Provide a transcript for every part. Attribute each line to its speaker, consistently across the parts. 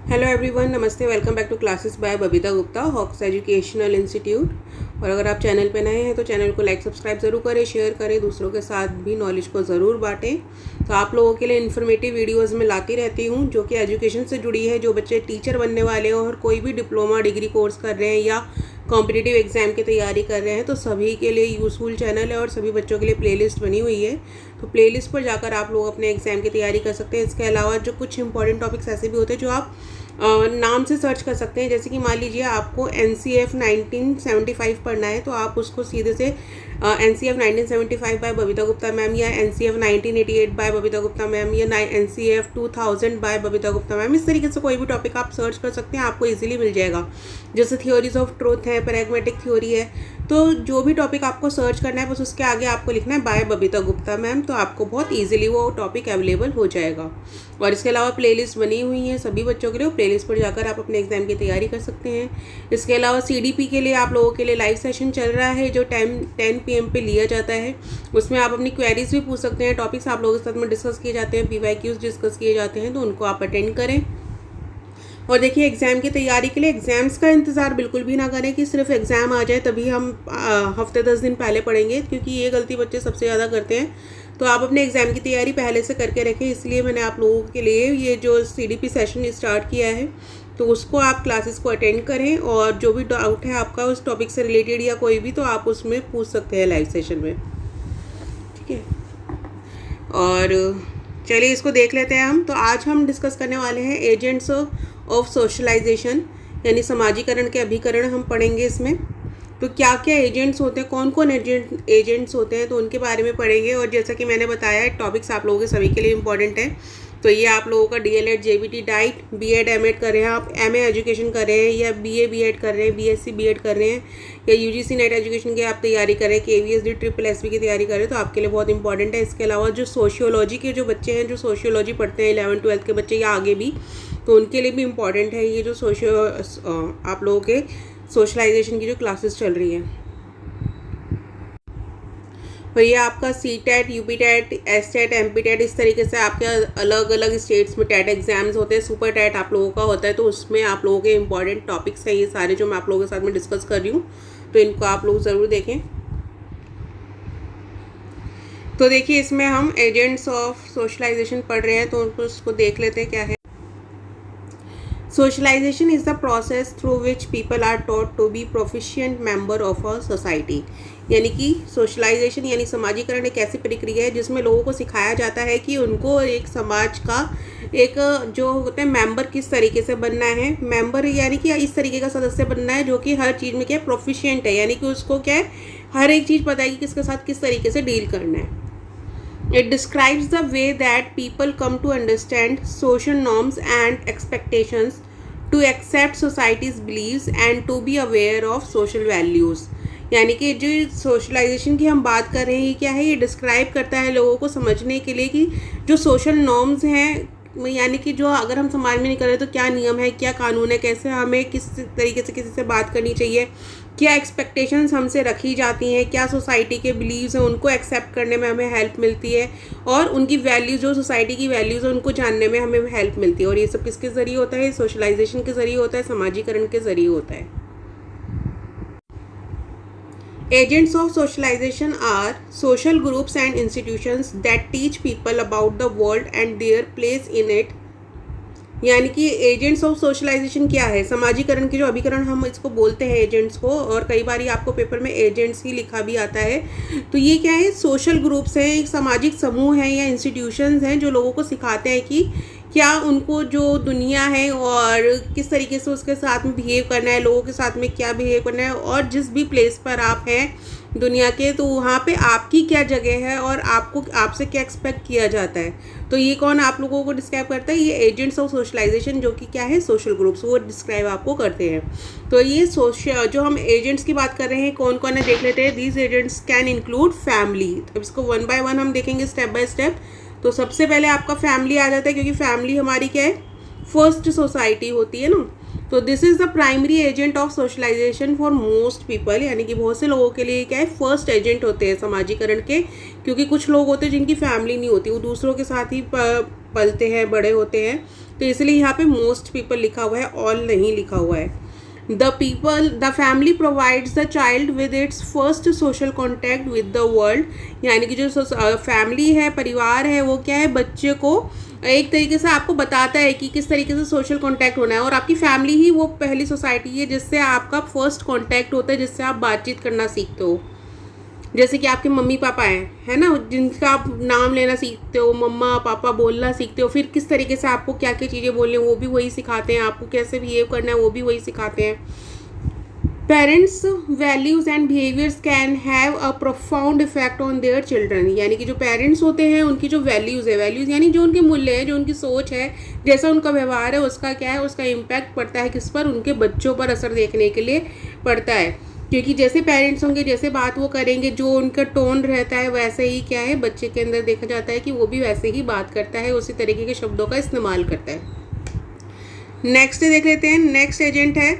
Speaker 1: Hello everyone, नमस्ते। Welcome back to classes by Babita Gupta, Hawks educational institute. और अगर आप चैनल पे नए हैं तो चैनल को लाइक सब्सक्राइब ज़रूर करें, शेयर करें, दूसरों के साथ भी नॉलेज को ज़रूर बांटें। तो आप लोगों के लिए इन्फॉर्मेटिव वीडियोस में लाती रहती हूँ जो कि एजुकेशन से जुड़ी है। जो बच्चे टीचर बनने वाले हैं और कोई भी डिप्लोमा डिग्री कोर्स कर रहे हैं या कॉम्पिटिटिव एग्ज़ाम की तैयारी कर रहे हैं तो सभी के लिए यूज़फुल चैनल है और सभी बच्चों के लिए प्लेलिस्ट बनी हुई है। तो प्लेलिस्ट पर जाकर आप लोग अपने एग्ज़ाम की तैयारी कर सकते हैं। इसके अलावा जो कुछ इंपॉर्टेंट टॉपिक्स ऐसे भी होते हैं जो आप नाम से सर्च कर सकते हैं। जैसे कि मान लीजिए आपको NCF 1975 पढ़ना है तो आप उसको सीधे से NCF 1975 by Babita Gupta ma'am या NCF 1988 by Babita Gupta ma'am या NCF 2000 by Babita Gupta ma'am, इस तरीके से कोई भी टॉपिक आप सर्च कर सकते हैं, आपको इजीली मिल जाएगा। जैसे थ्योरीज ऑफ ट्रूथ है, प्रैग्मेटिक थ्योरी है, तो जो भी टॉपिक आपको सर्च करना है बस उसके आगे आपको लिखना है बाय बबीता गुप्ता मैम, तो आपको बहुत ईजिली वो टॉपिक अवेलेबल हो जाएगा। और इसके अलावा प्लेलिस्ट बनी हुई है सभी बच्चों के लिए, प्लेलिस्ट पर जाकर आप अपने एग्जाम की तैयारी कर सकते हैं। इसके अलावा CDP के लिए आप लोगों के लिए लाइव सेशन चल रहा है जो 10 PM पे लिया जाता है। उसमें आप अपनी क्वेरीज भी पूछ सकते हैं, टॉपिक्स आप लोगों के साथ में डिस्कस किए जाते हैं, PYQs डिस्कस किए जाते हैं, तो उनको आप अटेंड करें। और देखिए, एग्ज़ाम की तैयारी के लिए एग्ज़ाम्स का इंतज़ार बिल्कुल भी ना करें कि सिर्फ एग्ज़ाम आ जाए तभी हम हफ्ते 10 दिन पहले पढ़ेंगे, क्योंकि ये गलती बच्चे सबसे ज़्यादा करते हैं। तो आप अपने एग्ज़ाम की तैयारी पहले से करके रखें, इसलिए मैंने आप लोगों के लिए ये जो CDP सेशन स्टार्ट किया है तो उसको आप क्लासेस को अटेंड करें और जो भी डाउट है आपका उस टॉपिक से रिलेटेड या कोई भी, तो आप उसमें पूछ सकते हैं लाइव सेशन में, ठीक है। और चलिए इसको देख लेते हैं हम। तो आज हम डिस्कस करने वाले हैं एजेंट्स ऑफ सोशलाइजेशन, यानी समाजीकरण के अभिकरण हम पढ़ेंगे इसमें। तो क्या क्या एजेंट्स होते हैं, कौन कौन एजेंट्स होते हैं, तो उनके बारे में पढ़ेंगे। और जैसा कि मैंने बताया टॉपिक्स आप लोगों के सभी के लिए इंपॉर्टेंट है। तो ये आप लोगों का DLED JBT diet, B.Ed M.Ed कर रहे हैं आप, MA एजुकेशन कर रहे हैं या BA B.Ed कर रहे हैं, BSc B.Ed कर रहे हैं या UGC नेट एजुकेशन की आप तैयारी कर रहे हैं, KVSD SSSB की तैयारी कर रहे हैं, तो आपके लिए बहुत इंपॉर्टेंट है। इसके अलावा जो सोशियोलॉजी के जो बच्चे हैं, जो सोशियोलॉजी पढ़ते हैं 11th 12th के बच्चे या आगे भी, तो उनके लिए भी इम्पॉर्टेंट है ये जो आप लोगों के सोशलाइजेशन की जो क्लासेस चल रही हैं। और ये आपका CTET, UPTET, STET, MPTET, इस तरीके से आपके अलग अलग स्टेट्स में टेट एग्जाम्स होते हैं। सुपर टेट आप लोगों का होता है, तो उसमें आप लोगों के इंपॉर्टेंट टॉपिक्स हैं ये सारे जो मैं आप लोगों के साथ में डिस्कस कर रही हूँ, तो इनको आप लोग ज़रूर देखें। तो देखिए, इसमें हम एजेंट्स ऑफ सोशलाइजेशन पढ़ रहे हैं, तो उनको उसको देख लेते हैं क्या है। Socialization is the process through which people are taught to be proficient member of a society। यानी कि सोशलाइजेशन यानी समाजीकरण एक ऐसी प्रक्रिया है जिसमें लोगों को सिखाया जाता है कि उनको एक समाज का एक जो होता है मेंबर किस तरीके से बनना है। मेंबर यानी कि इस तरीके का सदस्य बनना है जो कि हर चीज़ में क्या है, प्रोफिशिएंट है, यानी कि उसको क्या है, हर एक चीज़ पता है कि किसके साथ किस तरीके से डील करना है। It describes the way that people come to understand social norms and expectations, to accept society's beliefs and to be aware of social values। यानी कि जो सोशलाइजेशन की हम बात कर रहे हैं ये क्या है, ये डिस्क्राइब करता है लोगों को समझने के लिए कि जो सोशल नॉर्म्स हैं, यानी कि जो अगर हम समाज में नहीं कर रहे तो क्या नियम है, क्या कानून है, कैसे हमें किस तरीके से किसी से बात करनी चाहिए, क्या एक्सपेक्टेशंस हमसे रखी जाती हैं, क्या सोसाइटी के बिलीव्स हैं उनको एक्सेप्ट करने में हमें हेल्प मिलती है, और उनकी वैल्यूज़ जो सोसाइटी की वैल्यूज़ हैं उनको जानने में हमें हेल्प मिलती है। और ये सब किसके ज़रिए होता है, सोशलाइजेशन के ज़रिए होता है, समाजीकरण के ज़रिए होता है। Agents of socialization are social groups and institutions that teach people about the world and their place in it। यानी कि एजेंट्स ऑफ सोशलाइजेशन क्या है, समाजीकरण के जो अभिकरण हम इसको बोलते हैं एजेंट्स को, और कई बार आपको पेपर में एजेंट्स ही लिखा भी आता है। तो ये क्या है, सोशल ग्रुप्स हैं, एक सामाजिक समूह है या इंस्टीट्यूशंस हैं जो लोगों को सिखाते हैं कि क्या उनको जो दुनिया है और किस तरीके से उसके साथ में बिहेव करना है, लोगों के साथ में क्या बिहेव करना है, और जिस भी प्लेस पर आप हैं दुनिया के, तो वहाँ पे आपकी क्या जगह है और आपको आपसे क्या एक्सपेक्ट किया जाता है। तो ये कौन आप लोगों को डिस्क्राइब करता है, ये एजेंट्स ऑफ सोशलाइजेशन, जो कि क्या है, सोशल ग्रुप्स, वो डिस्क्राइब आपको करते हैं। तो ये जो हम एजेंट्स की बात कर रहे हैं कौन कौन है देख लेते हैं। These agents can include family. अब इसको 1 by 1 हम देखेंगे स्टेप बाय स्टेप। तो सबसे पहले आपका फैमिली आ जाता है, क्योंकि फैमिली हमारी क्या है, फर्स्ट सोसाइटी होती है ना। तो this is the primary agent of socialisation for most people, यानी कि बहुत से लोगों के लिए क्या है, फर्स्ट एजेंट होते हैं समाजीकरण के। क्योंकि कुछ लोग होते हैं जिनकी फैमिली नहीं होती, वो दूसरों के साथ ही पलते हैं, बड़े होते हैं, तो इसलिए यहाँ पे मोस्ट पीपल लिखा हुआ है, ऑल नहीं लिखा हुआ है। The family provides the child with its first social contact with the world, यानी कि जो फैमिली है, परिवार है, वो क्या है, बच्चे को एक तरीके से आपको बताता है कि किस तरीके से सोशल कांटेक्ट होना है। और आपकी फैमिली ही वो पहली सोसाइटी है जिससे आपका फर्स्ट कांटेक्ट होता है, जिससे आप बातचीत करना सीखते हो। जैसे कि आपके मम्मी पापा हैं, है ना, जिनका आप नाम लेना सीखते हो, मम्मा पापा बोलना सीखते हो, फिर किस तरीके से आपको क्या क्या चीज़ें बोलनी है वो भी वही सिखाते हैं, आपको कैसे बिहेव करना है वो भी वही सिखाते हैं। Parents values and behaviours can have a profound effect on their children, यानी कि जो पेरेंट्स होते हैं उनकी जो वैल्यूज़ है, वैल्यूज़ यानी जो उनके मूल्य है, जो उनकी सोच है, जैसा उनका व्यवहार है, उसका क्या है, उसका इम्पैक्ट पड़ता है किस पर, उनके बच्चों पर असर देखने के लिए पड़ता है। क्योंकि जैसे पेरेंट्स होंगे, जैसे बात वो करेंगे, जो उनका टोन रहता है, वैसे ही क्या है बच्चे के अंदर देखा जाता है कि वो भी वैसे ही बात करता है, उसी तरीके के शब्दों का इस्तेमाल करता है। नेक्स्ट देख लेते हैं। नेक्स्ट एजेंट है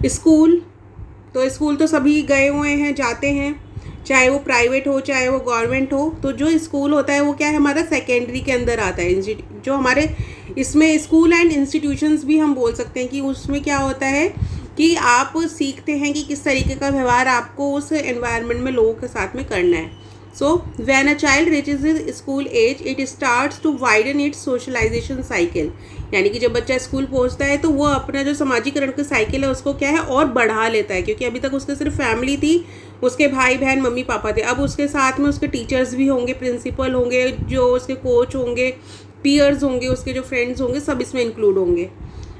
Speaker 1: स्कूल। तो स्कूल तो सभी गए हुए हैं, जाते हैं, चाहे वो प्राइवेट हो चाहे वो गवर्नमेंट हो। तो जो स्कूल होता है वो क्या है, हमारा सेकेंडरी के अंदर आता है। जो हमारे इसमें स्कूल एंड इंस्टीट्यूशंस भी हम बोल सकते हैं कि उसमें क्या होता है कि आप सीखते हैं कि किस तरीके का व्यवहार आपको उस एनवायरनमेंट में लोगों के साथ में करना है। So when a child reaches is school age it starts to widen its socialisation cycle, यानी कि जब बच्चा स्कूल पहुंचता है तो वो अपना जो समाजीकरण का साइकिल है उसको क्या है और बढ़ा लेता है। क्योंकि अभी तक उसके सिर्फ फैमिली थी, उसके भाई बहन मम्मी पापा थे, अब उसके साथ में उसके टीचर्स भी होंगे, प्रिंसिपल होंगे, जो उसके कोच होंगे, पीयर्स होंगे, उसके जो फ्रेंड्स होंगे, सब इसमें इंक्लूड होंगे।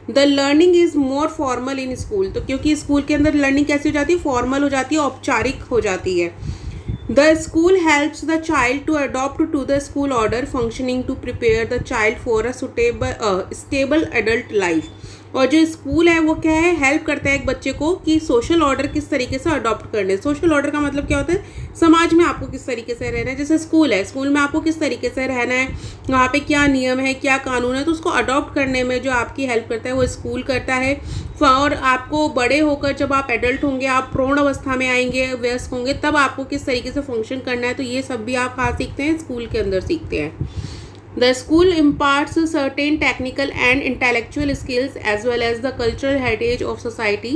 Speaker 1: The learning is more formal in school, तो क्योंकि स्कूल के अंदर लर्निंग कैसी हो जाती है, फॉर्मल हो जाती है, औपचारिक हो जाती है। The school helps the child to adopt to the school order functioning to prepare the child for a stable adult life. और जो स्कूल है वो क्या है, हेल्प करता है एक बच्चे को कि सोशल ऑर्डर किस तरीके से अडॉप्ट करने। सोशल ऑर्डर का मतलब क्या होता है, समाज में आपको किस तरीके से रहना है। जैसे स्कूल है, स्कूल में आपको किस तरीके से रहना है, वहाँ पे क्या नियम है, क्या कानून है, तो उसको अडॉप्ट करने में जो आपकी हेल्प करता है वो स्कूल करता है। और आपको बड़े होकर जब आप एडल्ट होंगे, आप प्रौढ़ अवस्था में आएंगे, वयस्क होंगे, तब आपको किस तरीके से फंक्शन करना है, तो ये सब भी आप कहाँ सीखते हैं, स्कूल के अंदर सीखते हैं। The school imparts certain technical and intellectual skills as well as the cultural heritage of society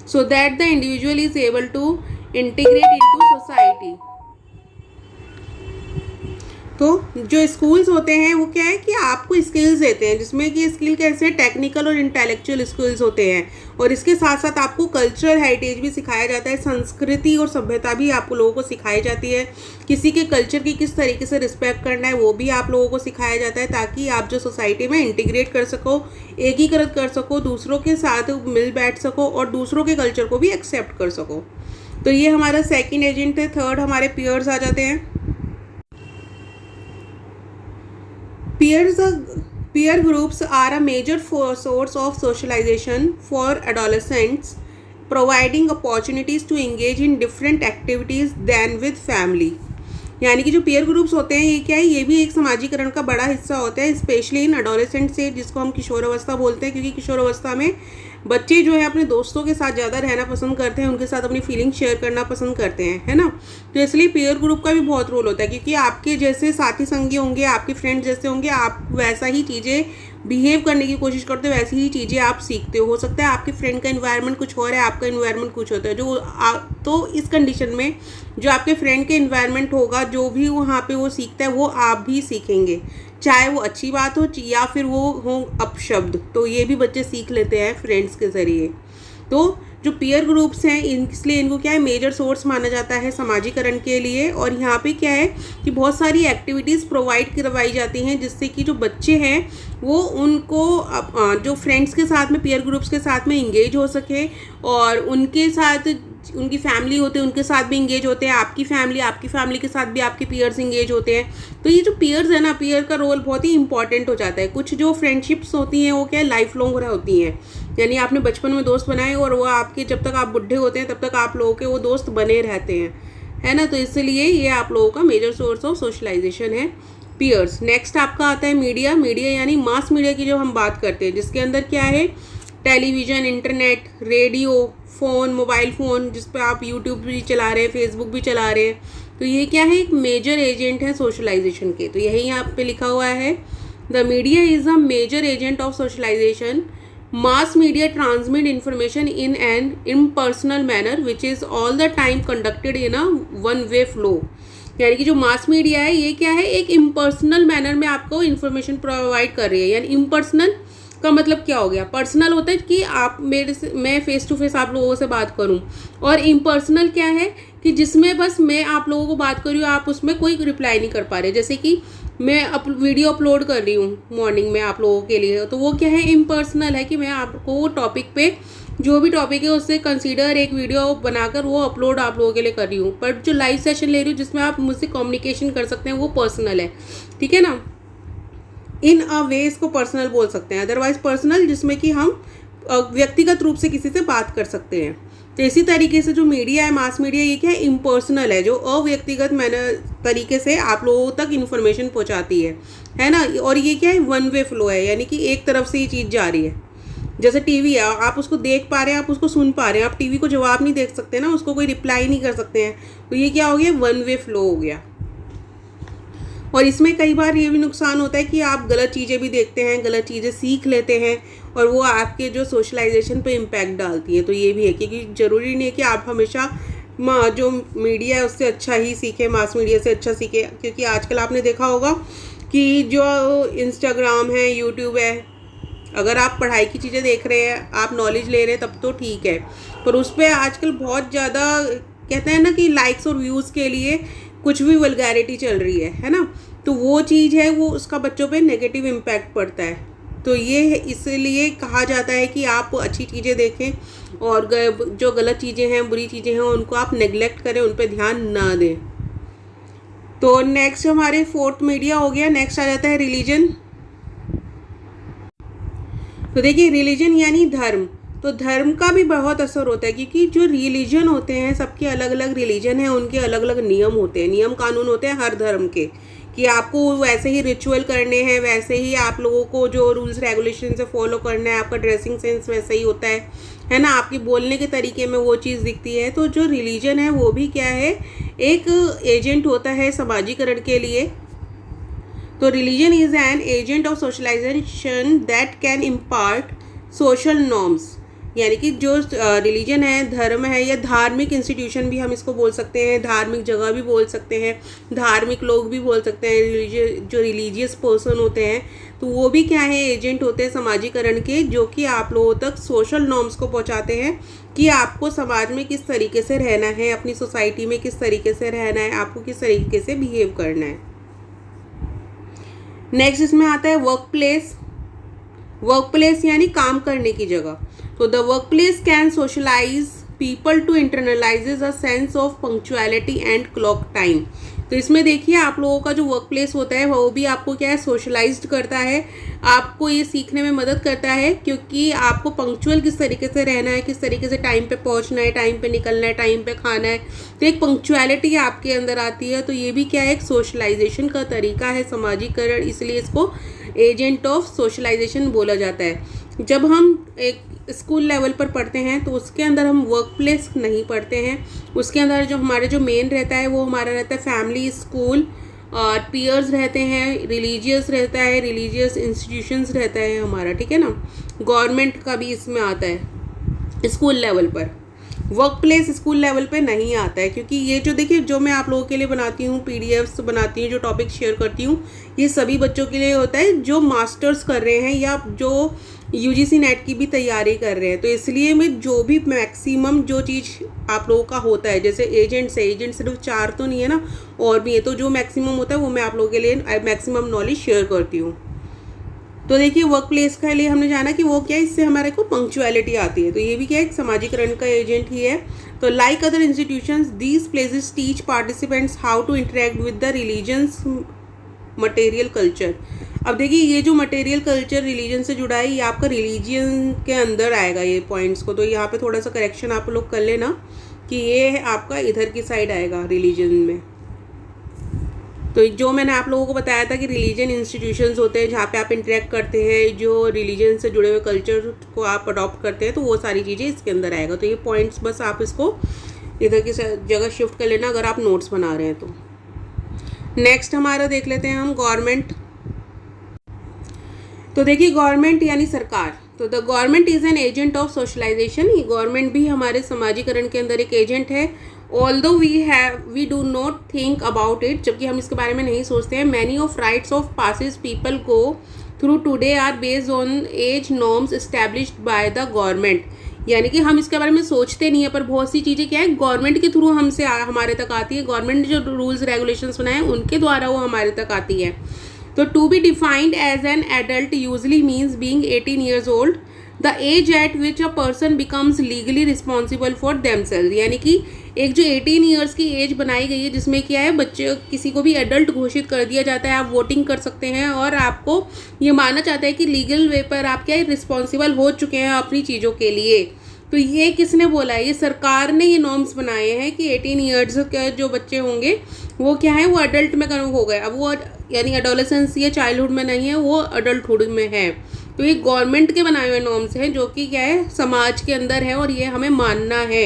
Speaker 1: so that the individual is able to integrate into society. तो जो स्कूल्स होते हैं वो क्या है कि आपको स्किल्स देते हैं, जिसमें कि स्किल कैसे टेक्निकल और इंटेलेक्चुअल स्किल्स होते हैं, और इसके साथ साथ आपको कल्चरल हेरिटेज भी सिखाया जाता है, संस्कृति और सभ्यता भी आपको लोगों को सिखाई जाती है। किसी के कल्चर की किस तरीके से रिस्पेक्ट करना है वो भी आप लोगों को सिखाया जाता है, ताकि आप जो सोसाइटी में इंटीग्रेट कर सको, एकीकृत कर सको, दूसरों के साथ मिल बैठ सको और दूसरों के कल्चर को भी एक्सेप्ट कर सको। तो ये हमारा सेकेंड एजेंट है। थर्ड हमारे पीयर्स आ जाते हैं। Peer groups are a major source of socialization for adolescents, providing opportunities to engage in different activities than with family. यानी कि जो पीयर ग्रुप्स होते हैं ये क्या है, ये भी एक समाजीकरण का बड़ा हिस्सा होता है, स्पेशली इन एडोलेसेंट से, जिसको हम किशोर अवस्था बोलते हैं। क्योंकि किशोर अवस्था में बच्चे जो है अपने दोस्तों के साथ ज़्यादा रहना पसंद करते हैं, उनके साथ अपनी फीलिंग शेयर करना पसंद करते हैं, है ना। तो इसलिए पीयर ग्रुप का भी बहुत रोल होता है, क्योंकि आपके जैसे साथी संगी होंगे, आपके फ्रेंड्स जैसे होंगे, आप वैसा ही चीज़ें बिहेव करने की कोशिश करते हो, वैसी ही चीज़ें आप सीखते हो सकता है आपके फ्रेंड का इन्वायरमेंट कुछ और है, आपका इन्वायरमेंट कुछ होता है। तो इस कंडीशन में जो आपके फ्रेंड के इन्वायरमेंट होगा, जो भी वहाँ पे वो सीखता है वो आप भी सीखेंगे, चाहे वो अच्छी बात हो या फिर वो हो अपशब्द, तो ये भी बच्चे सीख लेते हैं फ्रेंड्स के ज़रिए। तो जो पीयर ग्रुप्स हैं इसलिए इनको क्या है, मेजर सोर्स माना जाता है समाजीकरण के लिए। और यहाँ पे क्या है कि बहुत सारी एक्टिविटीज़ प्रोवाइड करवाई जाती हैं, जिससे कि जो बच्चे हैं वो उनको जो फ्रेंड्स के साथ में, पीयर ग्रुप्स के साथ में इंगेज हो सके, और उनके साथ उनकी फैमिली होते हैं उनके साथ भी इंगेज होते हैं, आपकी फैमिली के साथ भी आपके पीयर्स इंगेज होते हैं। तो ये जो पीयर्स है ना, पीयर का रोल बहुत ही इंपॉर्टेंट हो जाता है। कुछ जो फ्रेंडशिप्स होती हैं वो क्या है, लाइफ लॉन्ग होती हैं, यानी आपने बचपन में दोस्त बनाए और वो आपके जब तक आप बुढ़े होते हैं तब तक आप लोगों के वो दोस्त बने रहते हैं, है ना। तो इसलिए ये आप लोगों का मेजर सोर्स ऑफ सोशलाइजेशन है पीयर्स। नेक्स्ट आपका आता है मीडिया। मीडिया यानी मास मीडिया की जो हम बात करते हैं, जिसके अंदर क्या है, television, internet, radio, phone, mobile phone, जिस पर आप यूट्यूब भी चला रहे हैं, फेसबुक भी चला रहे हैं। तो ये क्या है, एक मेजर एजेंट है सोशलाइजेशन के। तो यही यहाँ पे लिखा हुआ है the media is a major agent of socialisation. Mass media transmit information in an impersonal manner which is all the time conducted in a one way flow. यानी कि जो मास मीडिया है ये क्या है, एक इम्पर्सनल मैनर में आपको इन्फॉर्मेशन प्रोवाइड कर रही है. यानी इम्पर्सनल का मतलब क्या हो गया, पर्सनल होता है कि आप मेरे से, मैं फेस टू फेस आप लोगों से बात करूं, और इम्पर्सनल क्या है कि जिसमें बस मैं आप लोगों को बात कर रही हूँ, आप उसमें कोई रिप्लाई नहीं कर पा रहे. जैसे कि मैं वीडियो अपलोड कर रही हूँ मॉर्निंग में आप लोगों के लिए, तो वो क्या है, इम्पर्सनल है कि मैं आपको वो टॉपिक पे, जो भी टॉपिक है उससे कंसीडर एक वीडियो बनाकर वो अपलोड आप लोगों के लिए कर रही हूँ. बट जो लाइव सेशन ले रही हूँ जिसमें आप मुझसे कम्युनिकेशन कर सकते हैं वो पर्सनल है. ठीक है ना, इन अ वे इसको पर्सनल बोल सकते हैं. अदरवाइज पर्सनल जिसमें कि हम व्यक्तिगत रूप से किसी से बात कर सकते हैं. तो इसी तरीके से जो मीडिया है, मास मीडिया, ये क्या है, इम्पर्सनल है, जो अव्यक्तिगत तरीके से आप लोगों तक इन्फॉर्मेशन पहुंचाती है ना. और ये क्या है, वन वे फ्लो है, यानी कि एक तरफ से ये चीज़ जा रही है. जैसे टीवी है, आप उसको देख पा रहे हैं, आप उसको सुन पा रहे हैं, आप टीवी को जवाब नहीं देख सकते ना, उसको कोई रिप्लाई नहीं कर सकते हैं. तो ये क्या हो गया, वन वे फ्लो हो गया. और इसमें कई बार ये भी नुकसान होता है कि आप गलत चीज़ें भी देखते हैं, गलत चीज़ें सीख लेते हैं, और वो आपके जो सोशलाइजेशन पे इम्पैक्ट डालती है. तो ये भी है, क्योंकि ज़रूरी नहीं है कि आप हमेशा जो मीडिया है उससे अच्छा ही सीखें, मास मीडिया से अच्छा सीखें. क्योंकि आजकल आपने देखा होगा कि जो इंस्टाग्राम है, यूट्यूब है, अगर आप पढ़ाई की चीज़ें देख रहे हैं, आप नॉलेज ले रहे हैं, तब तो ठीक है. पर उस पर आजकल बहुत ज़्यादा कहते हैं ना कि लाइक्स और व्यूज़ के लिए कुछ भी वल्गैरिटी चल रही है ना. तो वो चीज़ है, वो उसका बच्चों पे नेगेटिव इम्पैक्ट पड़ता है. तो ये इसलिए कहा जाता है कि आप अच्छी चीज़ें देखें, और जो गलत चीज़ें हैं, बुरी चीज़ें हैं, उनको आप नेग्लेक्ट करें, उन पर ध्यान ना दें. तो नेक्स्ट हमारे फोर्थ मीडिया हो गया. नेक्स्ट आ जाता है रिलीजन. तो देखिए, रिलीजन यानी धर्म. तो धर्म का भी बहुत असर होता है, क्योंकि जो रिलीजन होते हैं, सबके अलग अलग रिलीजन हैं, उनके अलग अलग नियम होते हैं, नियम कानून होते हैं हर धर्म के, कि आपको वैसे ही रिचुअल करने हैं, वैसे ही आप लोगों को जो रूल्स रेगुलेशन से फॉलो करना है, आपका ड्रेसिंग सेंस वैसे ही होता है ना, आपकी बोलने के तरीके में वो चीज़ दिखती है. तो जो रिलीजन है वो भी क्या है, एक एजेंट होता है समाजीकरण के लिए. तो religion is an agent of socialisation that can impart social norms. यानी कि जो रिलीजन है, धर्म है, या धार्मिक इंस्टीट्यूशन भी हम इसको बोल सकते हैं, धार्मिक जगह भी बोल सकते हैं, धार्मिक लोग भी बोल सकते हैं, जो रिलीजियस पर्सन होते हैं, तो वो भी क्या है, एजेंट होते हैं समाजीकरण के, जो कि आप लोगों तक सोशल नॉर्म्स को पहुंचाते हैं कि आपको समाज में किस तरीके से रहना है, अपनी सोसाइटी में किस तरीके से रहना है, आपको किस तरीके से बिहेव करना है. नेक्स्ट इसमें आता है वर्क प्लेस. वर्क प्लेस यानी काम करने की जगह. तो the work place can socialize people to internalize a sense of punctuality and clock time. तो इसमें देखिए, आप लोगों का जो वर्क प्लेस होता है वो भी आपको क्या है, सोशलाइज्ड करता है, आपको ये सीखने में मदद करता है, क्योंकि आपको पंक्चुअल किस तरीके से रहना है, किस तरीके से टाइम पे पहुंचना है, टाइम पे निकलना है, टाइम पे खाना है. तो एक पंक्चुअलिटी आपके अंदर आती है. तो ये भी क्या है, एक सोशलाइजेशन का तरीका है, समाजीकरण, इसलिए इसको एजेंट ऑफ सोशलाइजेशन बोला जाता है. जब हम एक स्कूल लेवल पर पढ़ते हैं तो उसके अंदर हम वर्क प्लेस नहीं पढ़ते हैं, उसके अंदर जो हमारे जो मेन रहता है वो हमारा रहता है फैमिली, स्कूल, और पीयर्स रहते हैं, रिलीजियस रहता है, रिलीजियस इंस्टीट्यूशंस रहता है हमारा. ठीक है ना, गवर्नमेंट का भी इसमें आता है स्कूल लेवल पर. वर्क प्लेस स्कूल लेवल पे नहीं आता है, क्योंकि ये जो देखिए, जो मैं आप लोगों के लिए बनाती हूँ, पीडीएफ्स बनाती हूँ, जो टॉपिक शेयर करती हूँ, ये सभी बच्चों के लिए होता है जो मास्टर्स कर रहे हैं या जो यूजीसी नेट की भी तैयारी कर रहे हैं. तो इसलिए मैं जो भी मैक्सिमम जो चीज़ आप लोगों का होता है, जैसे एजेंट सिर्फ 4 तो नहीं है ना, और भी है, तो जो मैक्सिमम होता है वो मैं आप लोगों के लिए मैक्सिमम नॉलेज शेयर करती हूँ. तो देखिए, वर्क प्लेस के लिए हमने जाना कि वो क्या है, इससे हमारे को पंक्चुअलिटी आती है. तो ये भी क्या है, एक समाजीकरण का एजेंट ही है. तो like other institutions, these places teach participants how to interact with the religions material culture. अब देखिए, ये जो मटेरियल कल्चर रिलीजन से जुड़ा है, ये आपका रिलीजन के अंदर आएगा ये पॉइंट्स को. तो यहाँ पे थोड़ा सा करेक्शन आप लोग कर लेना कि ये आपका इधर की साइड आएगा रिलीजन में. तो जो मैंने आप लोगों को बताया था कि रिलीजन इंस्टीट्यूशंस होते हैं जहाँ पे आप इंटरेक्ट करते हैं, जो रिलीजन से जुड़े हुए कल्चर को आप अडॉप्ट करते हैं, तो वो सारी चीज़ें इसके अंदर आएगा. तो ये पॉइंट्स बस आप इसको इधर की जगह शिफ्ट कर लेना अगर आप नोट्स बना रहे हैं तो. नेक्स्ट हमारा देख लेते हैं हम गवर्नमेंट. तो देखिए गवर्नमेंट यानी सरकार, तो the government is an agent of socialization. ये गवर्नमेंट भी हमारे समाजीकरण के अंदर एक एजेंट है। Although we do not think about it, जबकि हम इसके बारे में नहीं सोचते हैं। Many of rites of passage people को through today are based on age norms established by the government. यानी कि हम इसके बारे में सोचते नहीं है, पर बहुत सी चीज़ें क्या है गवर्नमेंट के थ्रू हमसे हमारे तक आती है। गवर्नमेंट ने जो रूल्स रेगुलेशंस बनाए उनके द्वारा वो हमारे तक आती है। तो to be defined as an adult usually means being 18 years old, the age at which a person becomes legally responsible for themself. यानी कि एक जो 18 ईयर्स की एज बनाई गई है जिसमें क्या है बच्चे किसी को भी एडल्ट घोषित कर दिया जाता है, आप वोटिंग कर सकते हैं और आपको ये माना जाता है कि लीगल वे पर आप क्या है रिस्पॉन्सिबल हो चुके हैं अपनी चीज़ों के लिए। तो ये किसने बोला है? ये सरकार ने ये नॉर्म्स बनाए हैं कि 18 ईयर्स के जो बच्चे होंगे वो क्या है वो अडल्ट में हो गए। अब वो यानी एडोलेसेंस या चाइल्डहुड में नहीं है, वो अडल्टहुड में है। तो ये गवर्नमेंट के बनाए हुए नॉर्म्स हैं जो कि क्या है समाज के अंदर है और ये हमें मानना है।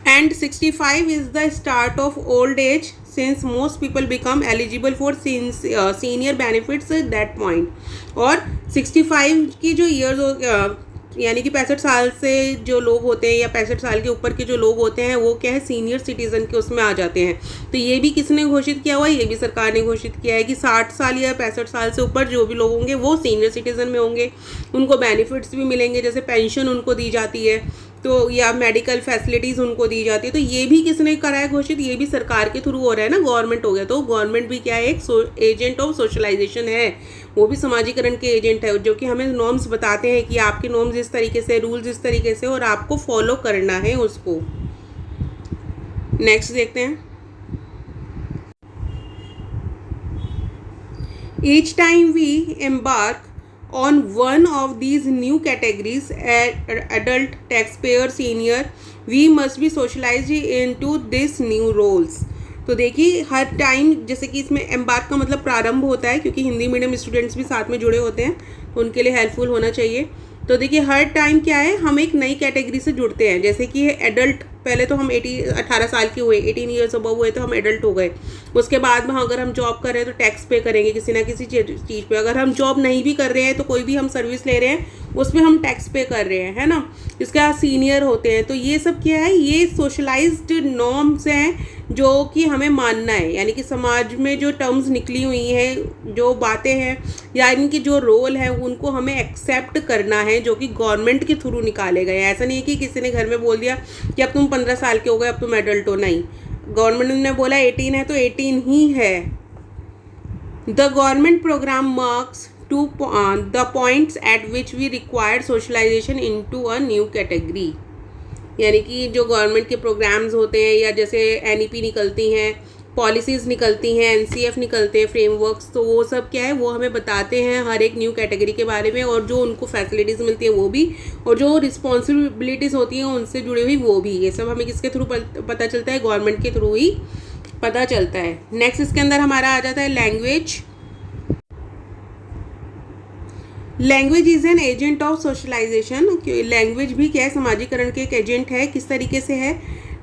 Speaker 1: And 65 is the start of old age since most people become eligible for senior benefits at that point. और 65 की जो ईयर्स यानी कि 65 साल से जो लोग होते हैं या 65 साल के ऊपर के जो लोग होते हैं वो क्या है सीनियर सिटीज़न के उसमें आ जाते हैं। तो ये भी किसने घोषित किया हुआ है? ये भी सरकार ने घोषित किया है कि 60 साल या 65 साल से ऊपर जो भी लोग होंगे वो सीनियर सिटीज़न में होंगे। उनको बेनिफिट्स भी मिलेंगे, जैसे पेंशन उनको दी जाती है तो या मेडिकल फैसिलिटीज़ उनको दी जाती है। तो ये भी किसने करा है घोषित? ये भी सरकार के थ्रू हो रहा है ना, गवर्नमेंट हो गया। तो गवर्नमेंट भी क्या है एक एजेंट ऑफ सोशलाइजेशन है, वो भी समाजीकरण के एजेंट है जो कि हमें नॉर्म्स बताते हैं कि आपके नॉर्म्स इस तरीके से, रूल्स इस तरीके से और आपको फॉलो करना है उसको। नेक्स्ट देखते हैं। Each time we embark on one of these new categories, adult, taxpayer, senior, we must be socialized into these new roles। तो देखिए हर टाइम जैसे कि इसमें एम्बार्क का मतलब प्रारंभ होता है, क्योंकि हिंदी मीडियम स्टूडेंट्स भी साथ में जुड़े होते हैं तो उनके लिए हेल्पफुल होना चाहिए। तो देखिए हर टाइम क्या है हम एक नई कैटेगरी से जुड़ते हैं। जैसे कि एडल्ट, पहले तो हम 18 साल के हुए, 18 ईयर्स अबव हुए तो हम एडल्ट हो गए। उसके बाद में अगर हम जॉब कर रहे हैं तो टैक्स पे करेंगे किसी ना किसी चीज़ पे। अगर हम जॉब नहीं भी कर रहे हैं तो कोई भी हम सर्विस ले रहे हैं उसमें हम टैक्स पे कर रहे हैं, है ना। इसके बाद सीनियर होते हैं। तो ये सब क्या है, ये सोशलाइज्ड नॉर्म्स हैं जो कि हमें मानना है। यानी कि समाज में जो टर्म्स निकली हुई हैं, जो बातें हैं या इनकी जो रोल है उनको हमें एक्सेप्ट करना है, जो कि गवर्नमेंट के थ्रू निकाले गए। ऐसा नहीं है कि किसी ने घर में बोल दिया कि अब तुम 15 साल के हो गए अब तुम एडल्ट हो, नहीं। गवर्नमेंट ने बोला 18 है तो 18 ही है। The government programme marks to the points at which we require socialization into a new category। यानी कि जो गवर्नमेंट के प्रोग्राम्स होते हैं या जैसे NEP निकलती हैं, पॉलिसीज़ निकलती हैं, NCF निकलते हैं, फ्रेमवर्क्स, तो वो सब क्या है वो हमें बताते हैं हर एक न्यू कैटेगरी के बारे में, और जो उनको फैसिलिटीज़ मिलती है वो भी, और जो रिस्पॉन्सिबिलिटीज़ होती हैं उनसे जुड़ी हुई वो भी। ये सब हमें किसके थ्रू पता चलता है? गवर्नमेंट के थ्रू ही पता चलता है। नेक्स्ट इसके अंदर हमारा आ जाता है language. Language is an agent of socialisation. Language भी क्या है समाजीकरण के एक एजेंट है। किस तरीके से है?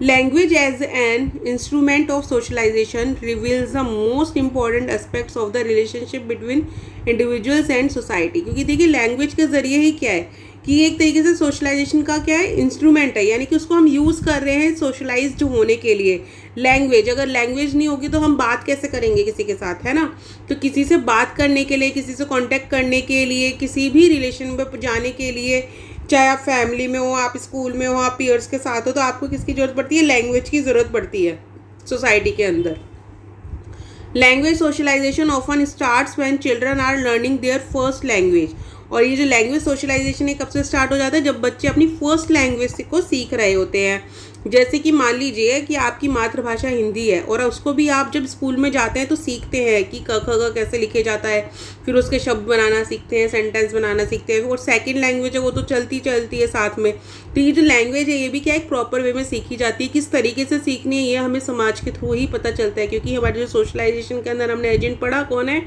Speaker 1: Language as an instrument of socialisation reveals the most important aspects of the relationship between individuals and society. क्योंकि देखिए लैंग्वेज के ज़रिए ही क्या है कि एक तरीके से सोशलाइजेशन का क्या है इंस्ट्रूमेंट है, यानी कि उसको हम यूज़ कर रहे हैं सोशलाइज्ड होने के लिए। लैंग्वेज, अगर लैंग्वेज नहीं होगी तो हम बात कैसे करेंगे किसी के साथ, है ना। तो किसी से बात करने के लिए, किसी से कांटेक्ट करने के लिए, किसी भी रिलेशन में जाने के लिए, चाहे आप फैमिली में हो, आप स्कूल में हो, आप पीयर्स के साथ हो, तो आपको किसकी ज़रूरत पड़ती है? लैंग्वेज की ज़रूरत पड़ती है सोसाइटी के अंदर। Language socialisation often starts when children are learning their first language. और ये जो लैंग्वेज सोशलाइजेशन है कब से स्टार्ट हो जाता है? जब बच्चे अपनी फर्स्ट लैंग्वेज को सीख रहे होते हैं। जैसे कि मान लीजिए कि आपकी मातृभाषा हिंदी है और उसको भी आप जब स्कूल में जाते हैं तो सीखते हैं कि क ख ग कैसे लिखे जाता है, फिर उसके शब्द बनाना सीखते हैं, सेंटेंस बनाना सीखते हैं। और सेकंड लैंग्वेज है वो तो चलती है साथ में। तो ये जो लैंग्वेज है ये भी क्या एक प्रॉपर वे में सीखी जाती है। किस तरीके से सीखनी है ये हमें समाज के थ्रू ही पता चलता है, क्योंकि हमारे जो सोशलाइजेशन के अंदर हमने एजेंट पढ़ा कौन है?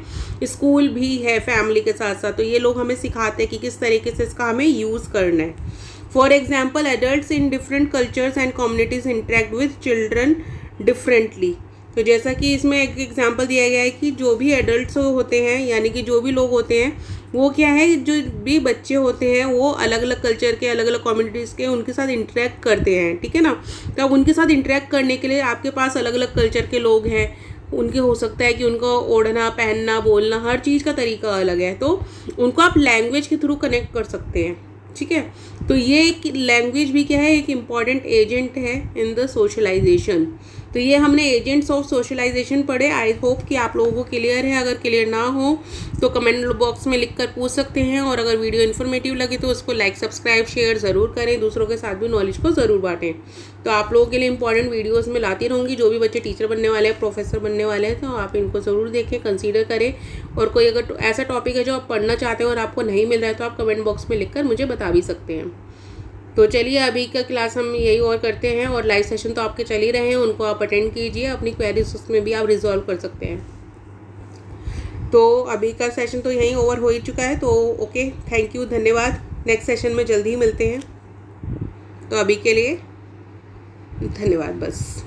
Speaker 1: स्कूल भी है फैमिली के साथ साथ। तो ये लोग हमें सिखाते हैं कि किस तरीके से इसका हमें यूज़ करना है। For example, adults in different cultures and communities interact with children differently। तो जैसा कि इसमें एक एग्जांपल दिया गया है कि जो भी एडल्ट्स होते हैं यानी कि जो भी लोग होते हैं वो क्या है, जो भी बच्चे होते हैं वो अलग अलग कल्चर के, अलग अलग कम्युनिटीज़ के, उनके साथ इंटरेक्ट करते हैं, ठीक है ना। तो अब उनके साथ इंटरेक्ट करने के लिए आपके पास अलग अलग कल्चर के लोग हैं, उनके हो सकता है कि उनको ओढ़ना, पहनना, बोलना, हर चीज़ का तरीका अलग है, तो उनको आप लैंग्वेज के थ्रू कनेक्ट कर सकते हैं, ठीक है। तो ये एक लैंग्वेज भी क्या है, एक इम्पॉर्टेंट एजेंट है इन द सोशलाइजेशन। तो ये हमने एजेंट्स ऑफ सोशलाइजेशन पढ़े। आई होप कि आप लोगों को क्लियर है। अगर क्लियर ना हो तो कमेंट बॉक्स में लिख कर पूछ सकते हैं, और अगर वीडियो इन्फॉर्मेटिव लगे तो उसको लाइक, सब्सक्राइब, शेयर ज़रूर करें, दूसरों के साथ भी नॉलेज को ज़रूर बांटें। तो आप लोगों के लिए इंपॉर्टेंट वीडियोज़ में लाती रहूँगी। जो भी बच्चे टीचर बनने वाले हैं, प्रोफेसर बनने वाले हैं, तो आप इनको ज़रूर देखें, कंसीडर करें। और कोई अगर ऐसा टॉपिक है जो आप पढ़ना चाहते हैं और आपको नहीं मिल रहा है, तो आप कमेंट बॉक्स में लिख कर मुझे बता भी सकते हैं। तो चलिए, अभी का क्लास हम यही और करते हैं, और लाइव सेशन तो आपके चल ही रहे हैं, उनको आप अटेंड कीजिए, अपनी क्वेरीज उसमें भी आप रिजॉल्व कर सकते हैं। तो अभी का सेशन तो यहीं ओवर हो ही चुका है। तो ओके, थैंक यू, धन्यवाद। नेक्स्ट सेशन में जल्दी ही मिलते हैं। तो अभी के लिए धन्यवाद बस।